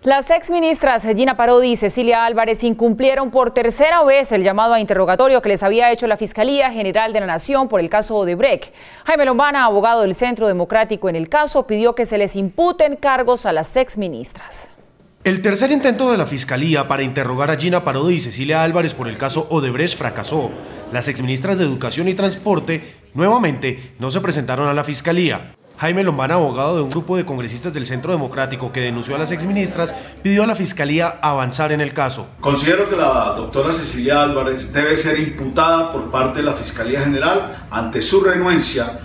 Las exministras Gina Parodi y Cecilia Álvarez incumplieron por tercera vez el llamado a interrogatorio que les había hecho la Fiscalía General de la Nación por el caso Odebrecht. Jaime Lombana, abogado del Centro Democrático en el caso, pidió que se les imputen cargos a las exministras. El tercer intento de la Fiscalía para interrogar a Gina Parodi y Cecilia Álvarez por el caso Odebrecht fracasó. Las exministras de Educación y Transporte nuevamente no se presentaron a la Fiscalía. Jaime Lombana, abogado de un grupo de congresistas del Centro Democrático que denunció a las exministras, pidió a la Fiscalía avanzar en el caso. Considero que la doctora Cecilia Álvarez debe ser imputada por parte de la Fiscalía General ante su renuencia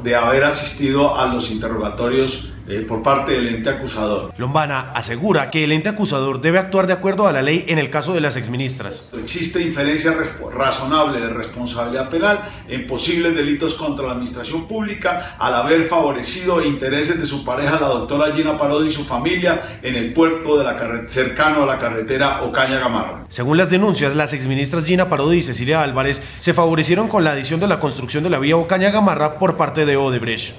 de haber asistido a los interrogatorios por parte del ente acusador. Lombana asegura que el ente acusador debe actuar de acuerdo a la ley en el caso de las exministras. Existe inferencia razonable de responsabilidad penal en posibles delitos contra la administración pública al haber favorecido intereses de su pareja, la doctora Gina Parodi y su familia, en el puerto de cercano a la carretera Ocaña-Gamarra. Según las denuncias, las exministras Gina Parodi y Cecilia Álvarez se favorecieron con la adición de la construcción de la vía Ocaña-Gamarra por parte de Odebrecht.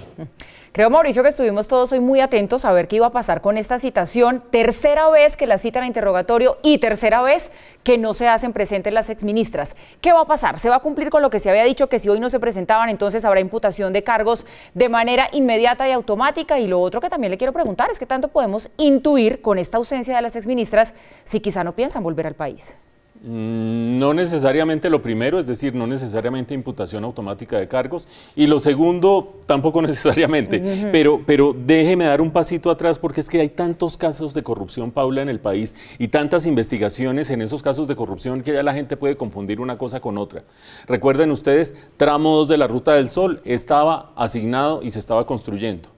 Creo, Mauricio, que estuvimos todos hoy muy atentos a ver qué iba a pasar con esta citación. Tercera vez que la citan a interrogatorio y tercera vez que no se hacen presentes las exministras. ¿Qué va a pasar? ¿Se va a cumplir con lo que se había dicho, que si hoy no se presentaban, entonces habrá imputación de cargos de manera inmediata y automática? Y lo otro que también le quiero preguntar es qué tanto podemos intuir con esta ausencia de las exministras si quizá no piensan volver al país. No necesariamente lo primero, es decir, no necesariamente imputación automática de cargos, y lo segundo tampoco necesariamente, pero déjeme dar un pasito atrás, porque es que hay tantos casos de corrupción, Paula, en el país, y tantas investigaciones en esos casos de corrupción que ya la gente puede confundir una cosa con otra. Recuerden ustedes, tramo 2 de la Ruta del Sol estaba asignado y se estaba construyendo.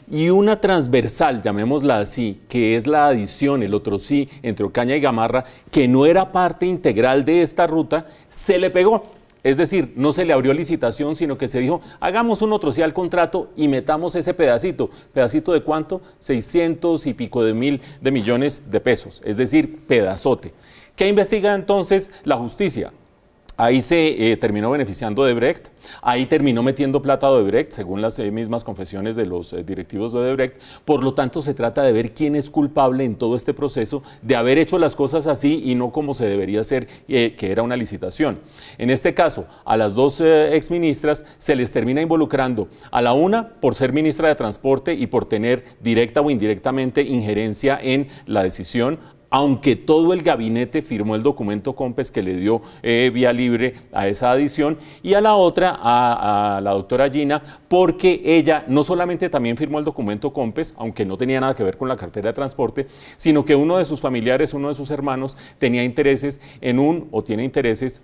Y una transversal, llamémosla así, que es la adición, el otro sí, entre Ocaña y Gamarra, que no era parte integral de esta ruta, se le pegó. Es decir, no se le abrió licitación, sino que se dijo, hagamos un otro sí al contrato y metamos ese pedacito. ¿Pedacito de cuánto? 600 y pico de millones de pesos, es decir, pedazote. ¿Qué investiga entonces la justicia? Ahí se terminó beneficiando de Odebrecht, ahí terminó metiendo plata a Odebrecht, según las mismas confesiones de los directivos de Odebrecht. Por lo tanto, se trata de ver quién es culpable en todo este proceso de haber hecho las cosas así y no como se debería hacer, que era una licitación. En este caso, a las dos exministras se les termina involucrando, a la una por ser ministra de Transporte y por tener directa o indirectamente injerencia en la decisión, aunque todo el gabinete firmó el documento COMPES que le dio vía libre a esa adición, y a la otra, a la doctora Gina, porque ella no solamente también firmó el documento COMPES, aunque no tenía nada que ver con la cartera de transporte, sino que uno de sus familiares, uno de sus hermanos, tenía intereses tiene intereses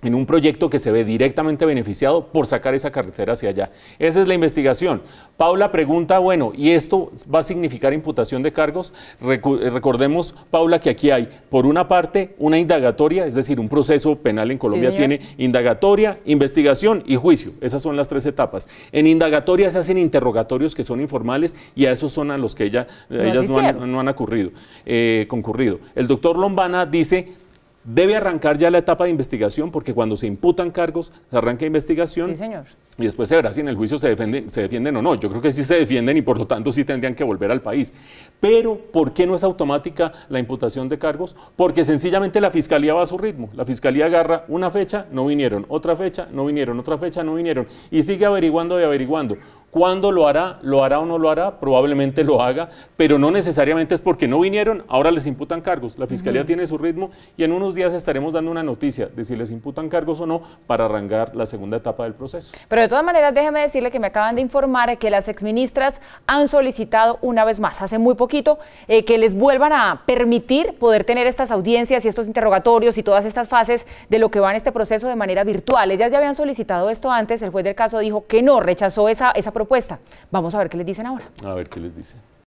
en un proyecto que se ve directamente beneficiado por sacar esa carretera hacia allá. Esa es la investigación. Paula pregunta, bueno, ¿y esto va a significar imputación de cargos? Recordemos, Paula, que aquí hay, por una parte, una indagatoria, es decir, un proceso penal en Colombia tiene indagatoria, investigación y juicio. Esas son las tres etapas. En indagatoria se hacen interrogatorios que son informales y a esos son a los que ellas no han concurrido. El doctor Lombana dice, debe arrancar ya la etapa de investigación, porque cuando se imputan cargos, se arranca investigación. Sí, señor. Y después se verá si en el juicio se defienden o no. Yo creo que sí se defienden y por lo tanto sí tendrían que volver al país. Pero, ¿por qué no es automática la imputación de cargos? Porque sencillamente la Fiscalía va a su ritmo. La Fiscalía agarra una fecha, no vinieron, otra fecha, no vinieron, otra fecha, no vinieron, y sigue averiguando y averiguando. ¿Cuándo lo hará? ¿Lo hará o no lo hará? Probablemente lo haga, pero no necesariamente es porque no vinieron, ahora les imputan cargos. La Fiscalía tiene su ritmo y en unos días estaremos dando una noticia de si les imputan cargos o no para arrancar la segunda etapa del proceso. Pero de todas maneras, déjeme decirle que me acaban de informar que las exministras han solicitado una vez más, hace muy poquito, que les vuelvan a permitir poder tener estas audiencias y estos interrogatorios y todas estas fases de lo que va en este proceso de manera virtual. Ellas ya habían solicitado esto antes, el juez del caso dijo que no, rechazó esa propuesta. Vamos a ver qué les dicen ahora. A ver qué les dicen.